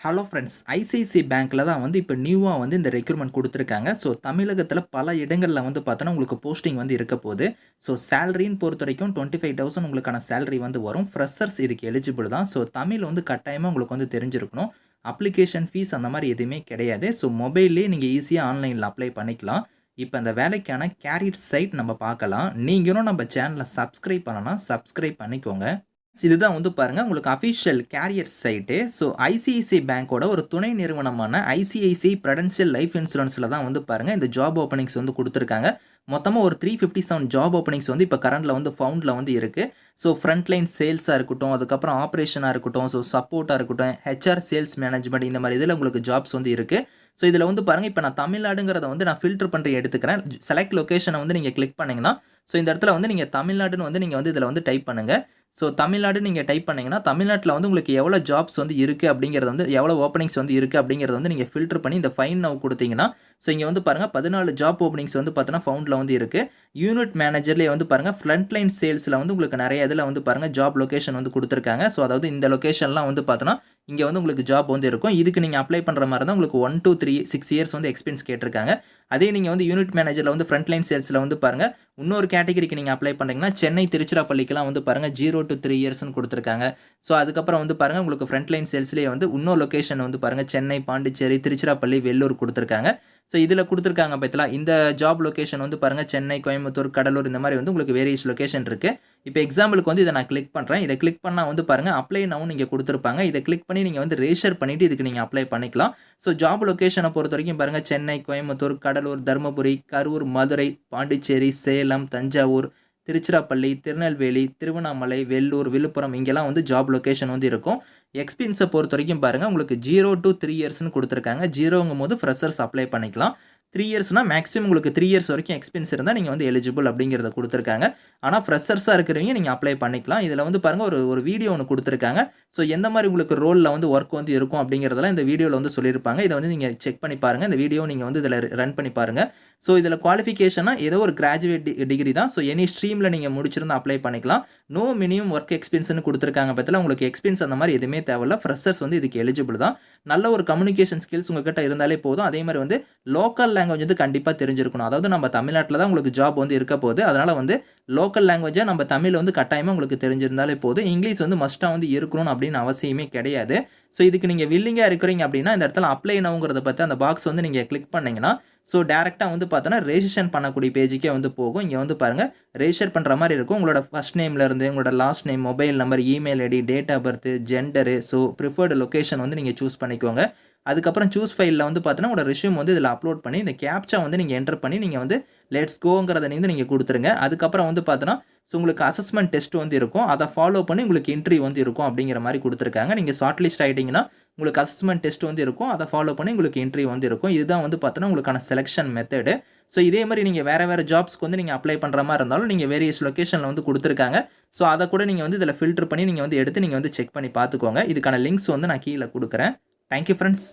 Hello friends, ICICI பேங்க்ல தான் வந்து இப்போ நியூவா வந்து இந்த ரெக்ரூட்மெண்ட் குடுத்துருக்காங்க. ஸோ தமிழகத்தில பல இடங்கள்ல வந்து பார்த்தோன்னா, உங்களுக்கு போஸ்டிங் வந்து இருக்க போது. ஸோ சேலரின்னு பொறுத்தவரைக்கும் 25,000 உங்களுக்கான சேலரி வந்து வரும். ஃப்ரெஷர்ஸ் இதுக்கு எலிஜிபிள் தான். ஸோ தமிழ் வந்து கட்டாயமா உங்களுக்கு வந்து தெரிஞ்சிருக்கணும். அப்ளிகேஷன் ஃபீஸ் அந்த மாரி எதுவுமே கிடையாது. ஸோ மொபைல்லயே நீங்க ஈஸியா ஆன்லைன்ல அப்ளை பண்ணிக்கலாம். இப்ப அந்த வேலைக்கான கேரியர் சைட் நம்ம பார்க்கலாம். நீங்களும் நம்ம சேனல சப்ஸ்கிரைப் பண்ணலனா, சப்ஸ்கிரைப் பண்ணிக்கோங்க. இதுதான் வந்து பாருங்க உங்களுக்கு official career site. So ICICI பேங்கோட ஒரு துணை நிறுவனமான ஐசிஐசிஐ பிரடென்ஷியல் லைஃப் இன்சூரன்ஸ்ல தான் வந்து பாருங்க இந்த ஜாப் ஓப்பனிங்ஸ் வந்து குடுத்துருக்காங்க. மொத்தமா ஒரு 357 ஜாப் ஓப்பனிங்ஸ் வந்து இப்ப கரண்ட்ல வந்து ஃபவுண்ட்ல வந்து இருக்கு. ஸோ ஃப்ரண்ட் லைன் சேல்ஸா இருக்கட்டும், அதுக்கப்புறம் ஆப்பரேஷனா இருக்கட்டும், ஸோ சப்போர்ட்டா இருக்கட்டும், ஹெச்ஆர் சேல்ஸ் மேனேஜ்மென்ட் இந்த மாரி இதுல உங்களுக்கு ஜாப்ஸ் வந்து இருக்கு. ஸோ இதுல வந்து பாருங்க இப்ப நான் தமிழ்நாடுங்கிறத வந்து நான் ஃபில்டர் பண்ணி எடுத்துக்கிறேன். செலக்ட் லொகேஷன வந்து நீங்க கிளிக் பண்ணீங்கன்னா, ஸோ இந்த இடத்துல வந்து நீங்க தமிழ்நாடுன்னு வந்து நீங்க வந்து இதுல வந்து டைப் பண்ணுங்க. ஸோ தமிழ்நாடு நீங்க டைப் பண்ணீங்கன்னா, தமிழ்நாட்டுல வந்து உங்களுக்கு எவ்வளோ ஜாப்ஸ் வந்து இருக்கு அப்படிங்கிறத வந்து எவ்வளோ ஓப்பனிங்ஸ் வந்து இருக்கு அப்படிங்கிறத வந்து நீங்க ஃபில்டர் பண்ணி இந்த ஃபைண்ட் நவ் குடுத்தீங்கன்னா, ஸோ இங்க வந்து பாருங்க 14 ஜாப் ஓப்பனிங்ஸ் வந்து பார்த்தீங்கன்னா ஃபவுண்ட்ல வந்து இருக்கு. யூனிட் மேனேஜர்லயே வந்து பாருங்க ஃப்ரண்ட் லைன் சேல்ஸ்ல வந்து உங்களுக்கு நெறைய இதுல வந்து பாருங்க ஜாப் லொகேஷன் வந்து குடுத்துருக்காங்க. ஸோ அதாவது இந்த லொகேஷன்லாம் வந்து பார்த்தோன்னா, இங்க வந்து உங்களுக்கு ஜாப் வந்து இருக்கும். இதுக்கு நீங்க அப்ளை பண்ற மாரி இருந்தா உங்களுக்கு 1 டூ 3 6 இயர்ஸ் வந்து எக்ஸ்பீரியன்ஸ் கேட்டிருக்காங்க. அதே நீங்க வந்து யூனிட் மேனேஜர்ல வந்து ஃப்ரண்ட் லைன் சேல்ஸ்ல வந்து பாருங்க, இன்னொரு கேட்டகரிக்கு நீங்க அப்ளை பண்றீங்கன்னா, சென்னை, திருச்சிராப்பள்ளிக்குலாம் வந்து பாருங்க 0 டூ 3 இயர்ஸ்ன்னு குடுத்துருக்காங்க. ஸோ அதுக்கப்புறம் வந்து பாருங்க உங்களுக்கு ஃப்ரண்ட் லைன் சேல்ஸ்லயே வந்து இன்னொரு லொகேஷன் வந்து பாருங்க சென்னை, பாண்டிச்சேரி, திருச்சிராப்பள்ளி, வெள்ளூர் குடுத்துருக்காங்க. ஸோ இதுல குடுத்துருக்காங்க பார்த்தீங்களா, இந்த ஜாப் லொகேஷன் வந்து பாருங்க சென்னை, கோயம்புத்தூர், கடலூர் இந்த மாரி வந்து உங்களுக்கு வேரியஸ் லொகேஷன் இருக்கு. இப்ப எக்ஸாம்பிளுக்கு வந்து இத நான் கிளிக் பண்றேன். இத கிளிக் பண்ணா வந்து பாருங்க அப்ளை நவ்னு இங்க குடுத்திருப்பாங்க. இத கிளிக் பண்ணி நீங்க வந்து ரெஜிஸ்டர் பண்ணிட்டு இதுக்கு நீங்க அப்ளை பண்ணிக்கலாம். ஸோ ஜாப் லொகேஷன பொறுத்தவரைக்கும் பாருங்க சென்னை, கோயம்புத்தூர், கடலூர், தர்மபுரி, கரூர், மதுரை, பாண்டிச்சேரி, சேலம், தஞ்சாவூர், திருச்சிராப்பள்ளி, திருநெல்வேலி, திருவண்ணாமலை, வெள்ளூர், விழுப்புரம் இங்கெல்லாம் வந்து ஜாப் லொகேஷன் வந்து இருக்கும். எக்ஸ்பீரியன்ஸ பொறுத்தவரைக்கும் பாருங்க உங்களுக்கு 0 டூ 3 இயர்ஸ்ன்னு குடுத்திருக்காங்க. 0ங்கும்போது ஃப்ரெஷர்ஸ் அப்ளை பண்ணிக்கலாம். 3 இயர்ஸ்னா மேக்ஸிமம் உங்களுக்கு 3 இயர்ஸ் வரைக்கும் எக்ஸ்பீரியன்ஸ் இருந்தா நீங்க வந்து எலிஜிபிள் அப்படிங்கிறத குடுத்திருக்காங்க. ஆனா ஃப்ரெஷர்ஸா இருக்கிறவங்க நீங்க அப்ளை பண்ணிக்கலாம். இதுல வந்து பாருங்க ஒரு ஒரு வீடியோ ஒண்ணு குடுத்திருக்காங்க. ஸோ எந்த மாரி உங்களுக்கு ரோல்ல வந்து வொர்க் வந்து இருக்கும் அப்படிங்கிறதெல்லாம் இந்த வீடியோல வந்து சொல்லியிருப்பாங்க. இத வந்து நீங்க செக் பண்ணி பாருங்க. இந்த வீடியோவ நீங்க வந்து இதுல ரன் பண்ணி பாருங்க. ஸோ இதுல குவாலிஃபிகேஷன்னா ஏதோ ஒரு கிராஜுவேட் டிகிரி தான். ஸோ எனி ஸ்ட்ரீம்ல நீங்க முடிச்சிருந்தா அப்ளை பண்ணிக்கலாம். நோ மினிமம் வொர்க் எக்ஸ்பீரியன்ஸ்ன்னு குடுத்திருக்காங்க பார்த்தீங்களா, உங்களுக்கு எக்ஸ்பீரியன்ஸ் அந்த மாரி எதுவுமே தேவையில்ல. ஃப்ரெஷர்ஸ் வந்து இதுக்கு எலிஜிபிள் தான். நல்ல ஒரு கம்யூனிகேஷன் ஸ்கில்ஸ் உங்ககிட்ட இருந்தாலே போதும். அதே மாரி வந்து லோக்கல் லாங்குவேஜ் வந்து கண்டிப்பா தெரிஞ்சிருக்கணும். அதாவது நம்ம தமிழ்நாட்டுல தான் உங்களுக்கு ஜாப் வந்து இருக்க போது. அதனால வந்து லோக்கல் லாங்குவேஜா நம்ம தமிழ் வந்து கட்டாயமா உங்களுக்கு தெரிஞ்சிருந்தாலே போதும். இங்கிலீஷ் வந்து மஸ்ட்டா வந்து இருக்கணும்னு அப்படின்னு அவசியமே கிடையாது. ஸோ இதுக்கு நீங்க வில்லிங்கா இருக்கிறீங்க அப்படின்னா, இந்த இடத்துல அப்ளை நவ்ங்கிறத பத்தி அந்த பாக்ஸ் வந்து நீங்க கிளிக் பண்ணீங்கன்னா, ஸோ டைரக்ட்டா வந்து பார்த்தோன்னா ரெஜிஸ்ட்ரேஷன் பண்ணக்கூடிய பேஜுக்கே வந்து போகும். இங்க வந்து பாருங்க ரெஜிஸ்டர் பண்ற மாரி இருக்கும். உங்களோட ஃபர்ஸ்ட் நேம்ல இருந்து உங்களோட last name, mobile number, email ID, date of birth, gender, so preferred location வந்து நீங்க சூஸ் பண்ணிக்கோங்க. அதுக்கப்புறம் சூஸ் ஃபைல்ல வந்து பார்த்தீங்கன்னா, உங்களோட ரெஸ்யூம் வந்து இதில அப்லோட் பண்ணி, இந்த கேப்ச்சா வந்து நீங்க என்டர் பண்ணி, நீங்க வந்து லெட்ஸ் கோங்கிறத வந்து நீங்க குடுத்துருங்க. அதுக்கப்புறம் வந்து பார்த்தீங்கன்னா, ஸோ உங்களுக்கு அசஸ்மென்ட் டெஸ்ட் வந்து இருக்கும். அத ஃபாலோ பண்ணி உங்களுக்கு இன்டர்வியூ வந்து இருக்கும் அப்படிங்கிற மாரி குடுத்துருக்காங்க. நீங்க ஷார்ட் லிஸ்ட் ஆயிட்டீங்கன்னா, உங்களுக்கு அசஸ்மென்ட் டெஸ்ட் வந்து இருக்கும். அத ஃபாலோ பண்ணி உங்களுக்கு இன்டர்வியூ வந்து இருக்கும். இதுதான் வந்து பார்த்தீங்கன்னா, உங்களுக்கான செலக்ஷன் மெத்தடு. ஸோ இதே மாரி நீங்க வேற வேற ஜாப்ஸ்க்கு வந்து நீங்க அப்ளை பண்ற மாரி இருந்தாலும், நீங்க வேரியஸ் லொகேஷன்ல வந்து குடுத்துருக்காங்க. ஸோ அத கூட நீங்க வந்து இதில ஃபில்டர் பண்ணி நீங்க வந்து எடுத்து நீங்க வந்து செக் பண்ணி பார்த்துக்கோங்க. இதுக்கான லிங்க்ஸ் வந்து நான் கீழ குடுக்குறேன். Thank you friends.